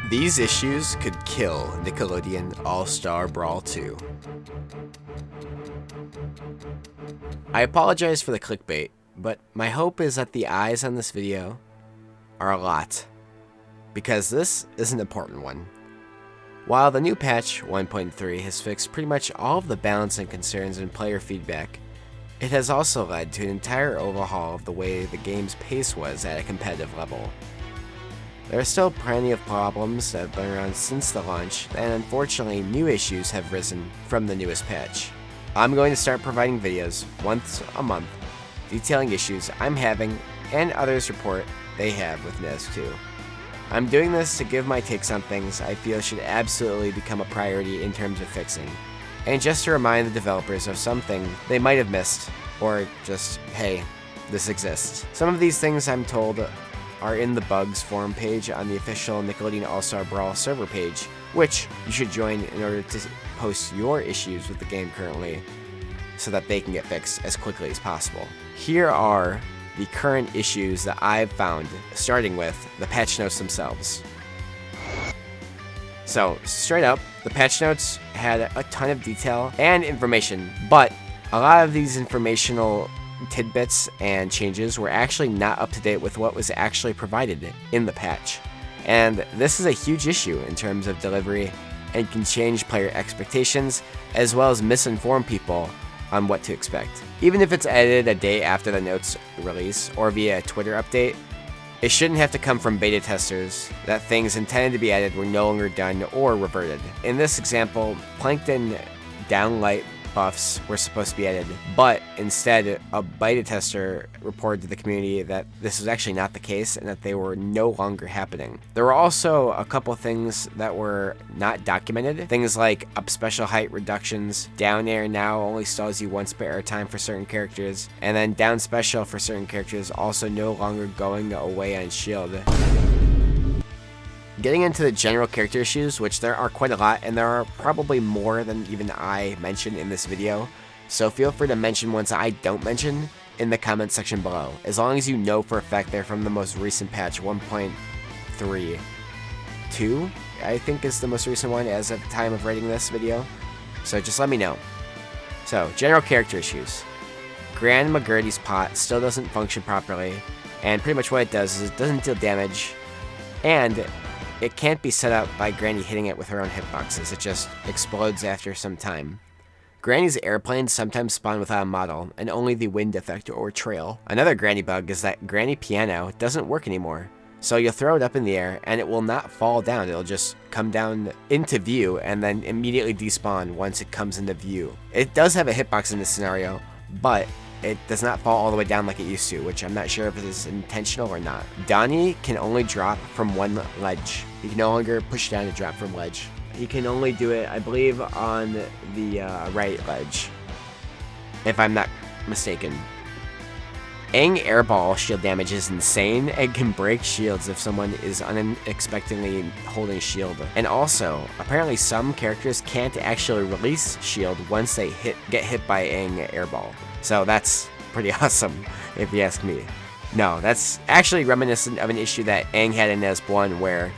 These issues could kill Nickelodeon All Star Brawl 2. I apologize for the clickbait, but my hope is that the eyes on this video are a lot, because this is an important one. While the new patch 1.3 has fixed pretty much all of the balancing concerns and player feedback, it has also led to an entire overhaul of the way the game's pace was at a competitive level. There are still plenty of problems that have been around since the launch, and unfortunately new issues have risen from the newest patch. I'm going to start providing videos once a month detailing issues I'm having and others report they have with NASB 2. I'm doing this to give my takes on things I feel should absolutely become a priority in terms of fixing, and just to remind the developers of something they might have missed, or just, hey, this exists. Some of these things I'm told are in the bugs forum page on the official Nickelodeon All Star Brawl server page, which you should join in order to post your issues with the game currently so that they can get fixed as quickly as possible. Here are the current issues that I've found, starting with the patch notes themselves. So, straight up, the patch notes had a ton of detail and information, but a lot of these informational tidbits and changes were actually not up to date with what was actually provided in the patch. And this is a huge issue in terms of delivery and can change player expectations as well as misinform people on what to expect. Even if it's edited a day after the notes release or via a Twitter update, it shouldn't have to come from beta testers that things intended to be added were no longer done or reverted. In this example, Plankton downlight buffs were supposed to be added, but instead a beta tester reported to the community that this was actually not the case and that they were no longer happening. There were also a couple things that were not documented, things like up special height reductions, down air now only stalls you once per airtime for certain characters, and then down special for certain characters also no longer going away on shield. Getting into the general character issues, which there are quite a lot, and there are probably more than even I mentioned in this video, so feel free to mention ones I don't mention in the comment section below, as long as you know for a fact they're from the most recent patch 1.32, I think is the most recent one as of the time of writing this video, so just let me know. So, general character issues. Gran McGurdy's pot still doesn't function properly, and pretty much what it does is it doesn't deal damage, and it can't be set up by Granny hitting it with her own hitboxes, it just explodes after some time. Granny's airplanes sometimes spawn without a model, and only the wind effect or trail. Another Granny bug is that Granny Piano doesn't work anymore, so you'll throw it up in the air and it will not fall down, it'll just come down into view and then immediately despawn once it comes into view. It does have a hitbox in this scenario, but it does not fall all the way down like it used to, which I'm not sure if it is intentional or not. Donnie can only drop from one ledge. He can no longer push down to drop from ledge. He can only do it, I believe, on the right ledge, if I'm not mistaken. Aang airball shield damage is insane and can break shields if someone is unexpectedly holding shield. And also, apparently some characters can't actually release shield once they get hit by Aang airball. So that's pretty awesome, if you ask me. No, that's actually reminiscent of an issue that Aang had in NASB 1 where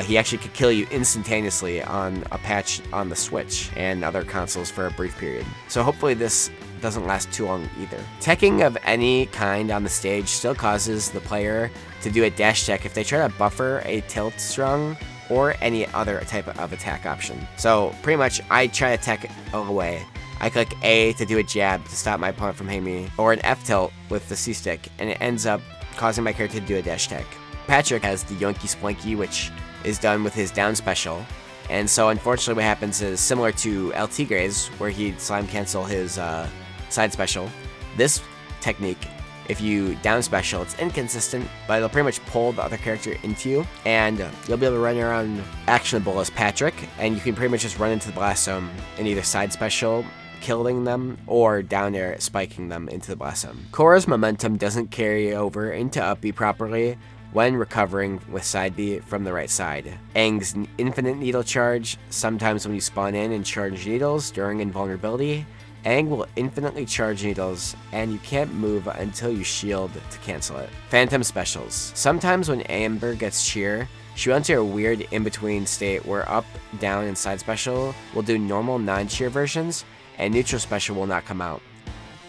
he actually could kill you instantaneously on a patch on the Switch and other consoles for a brief period. So hopefully this doesn't last too long either. Teching of any kind on the stage still causes the player to do a dash tech if they try to buffer a tilt strung or any other type of attack option. So pretty much I try to tech away. I click A to do a jab to stop my opponent from hitting me, or an F tilt with the C stick, and it ends up causing my character to do a dash tech. Patrick has the Yoinky Splinky, which is done with his down special, and so unfortunately what happens is similar to LT Gray's, where he'd slime cancel his side special. This technique, if you down special, it's inconsistent, but it'll pretty much pull the other character into you, and you'll be able to run around actionable as Patrick, and you can pretty much just run into the blast zone and either side special, killing them, or down air spiking them into the blast zone. Korra's momentum doesn't carry over into up B properly when recovering with side B from the right side. Aang's infinite needle charge, sometimes when you spawn in and charge needles during invulnerability, Aang will infinitely charge needles, and you can't move until you shield to cancel it. Phantom specials. Sometimes when Amber gets cheer, She will enter a weird in-between state where up, down, and side special will do normal non-cheer versions, and neutral special will not come out.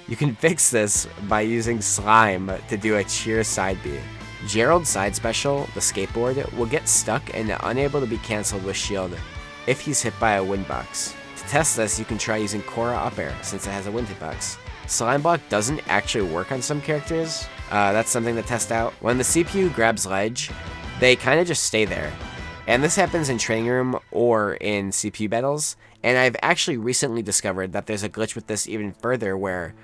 You can fix this by using slime to do a cheer side B. Gerald's side special, the skateboard, will get stuck and unable to be cancelled with shield if he's hit by a wind box. To test this, you can try using Korra up air since it has a wind hitbox. Slime block doesn't actually work on some characters. That's something to test out. When the CPU grabs ledge, they kind of just stay there. And this happens in training room or in CPU battles. And I've actually recently discovered that there's a glitch with this even further where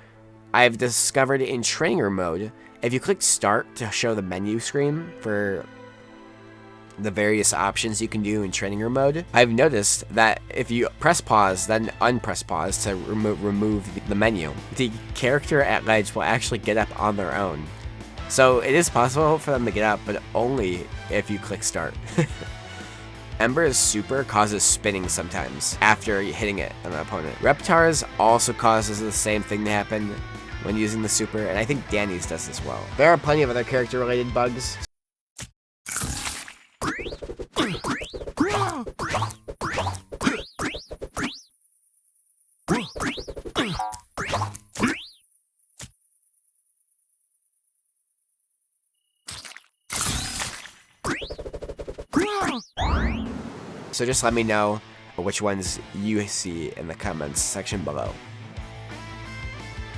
I've discovered in training room mode, if you click start to show the menu screen for the various options you can do in training room mode, I've noticed that if you press pause, then unpress pause to remove the menu, the character at ledge will actually get up on their own. So it is possible for them to get up, but only if you click start. Ember's super causes spinning sometimes after hitting it on an opponent. Reptar's also causes the same thing to happen when using the super, and I think Danny's does as well. There are plenty of other character related bugs. So just let me know which ones you see in the comments section below.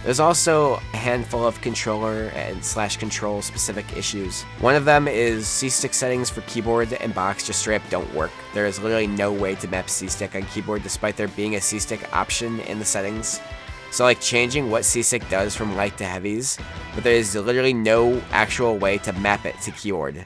There's also a handful of controller and /control specific issues. One of them is C-stick settings for keyboard and box just straight up don't work. There is literally no way to map C-stick on keyboard despite there being a C-stick option in the settings. So like changing what C-stick does from light to heavies, but there is literally no actual way to map it to keyboard.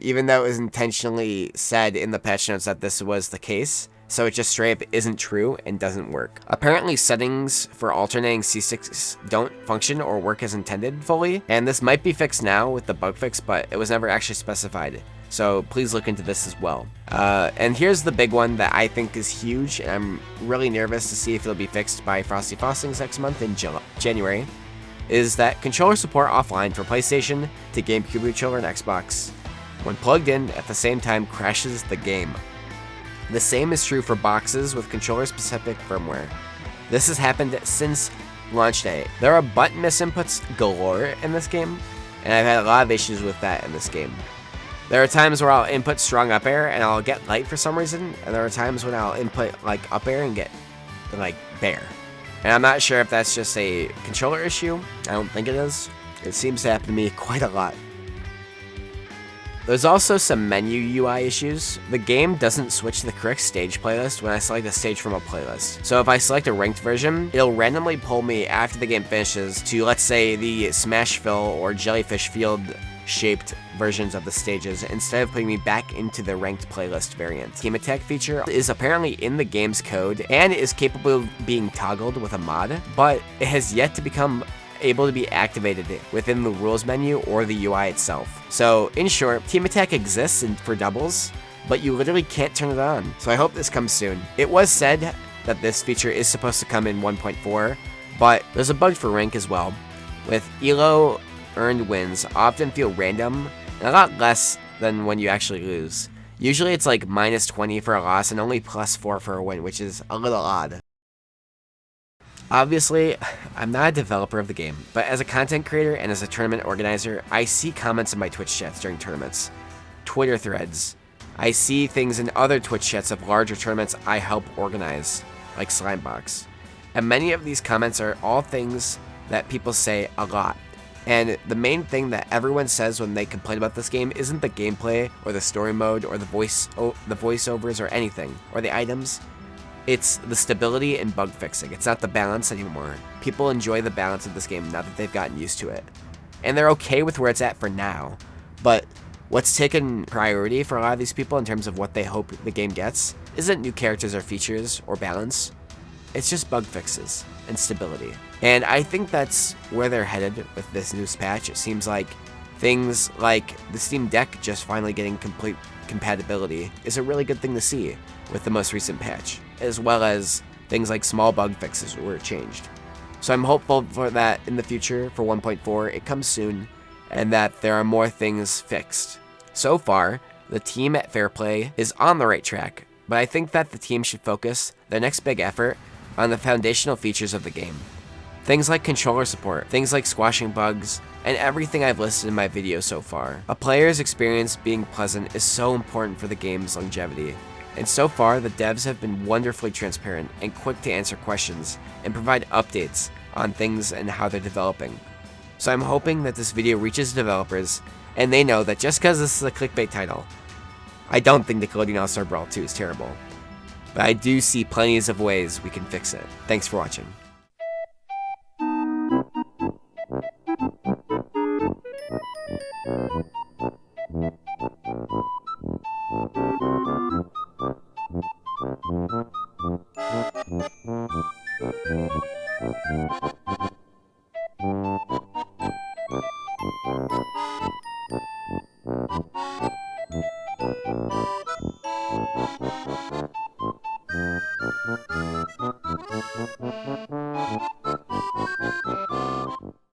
Even though it was intentionally said in the patch notes that this was the case, so it just straight up isn't true and doesn't work. Apparently settings for alternating C-sticks don't function or work as intended fully, and this might be fixed now with the bug fix, but it was never actually specified. So please look into this as well. And here's the big one that I think is huge, and I'm really nervous to see if it'll be fixed by Frosty Frostings next month in January, is that controller support offline for PlayStation to GameCube controller and Xbox, when plugged in at the same time, crashes the game. The same is true for boxes with controller-specific firmware. This has happened since launch day. There are button misinputs galore in this game, and I've had a lot of issues with that in this game. There are times where I'll input strong up air and I'll get light for some reason, and there are times when I'll input like up air and get like bare. And I'm not sure if that's just a controller issue. I don't think it is. It seems to happen to me quite a lot. There's also some menu UI issues. The game doesn't switch to the correct stage playlist when I select a stage from a playlist. So if I select a ranked version, it'll randomly pull me after the game finishes to, let's say, the Smashville or Jellyfish Field shaped versions of the stages instead of putting me back into the ranked playlist variant. Team attack feature is apparently in the game's code and is capable of being toggled with a mod, but it has yet to become able to be activated within the rules menu or the UI itself. So in short, team attack exists for doubles, but you literally can't turn it on. So I hope this comes soon. It was said that this feature is supposed to come in 1.4, but there's a bug for rank as well, with ELO earned wins often feel random and a lot less than when you actually lose. Usually it's like -20 for a loss and only +4 for a win, which is a little odd. Obviously, I'm not a developer of the game, but as a content creator and as a tournament organizer, I see comments in my Twitch chats during tournaments, Twitter threads. I see things in other Twitch chats of larger tournaments I help organize, like Slimebox. And many of these comments are all things that people say a lot. And the main thing that everyone says when they complain about this game isn't the gameplay or the story mode or the voiceovers or anything, or the items. It's the stability and bug fixing. It's not the balance anymore. People enjoy the balance of this game now that they've gotten used to it. And they're okay with where it's at for now. But what's taken priority for a lot of these people in terms of what they hope the game gets isn't new characters or features or balance. It's just bug fixes and stability. And I think that's where they're headed with this new patch. It seems like things like the Steam Deck just finally getting complete compatibility is a really good thing to see with the most recent patch, as well as things like small bug fixes were changed. So I'm hopeful for that in the future for 1.4, it comes soon, and that there are more things fixed. So far, The team at Fairplay is on the right track, but I think that the team should focus their next big effort on the foundational features of the game. Things like controller support, things like squashing bugs, and everything I've listed in my video so far. A player's experience being pleasant is so important for the game's longevity, and so far the devs have been wonderfully transparent and quick to answer questions and provide updates on things and how they're developing. So I'm hoping that this video reaches developers and they know that just because this is a clickbait title, I don't think Nickelodeon All Star Brawl 2 is terrible, but I do see plenty of ways we can fix it. Thanks for watching.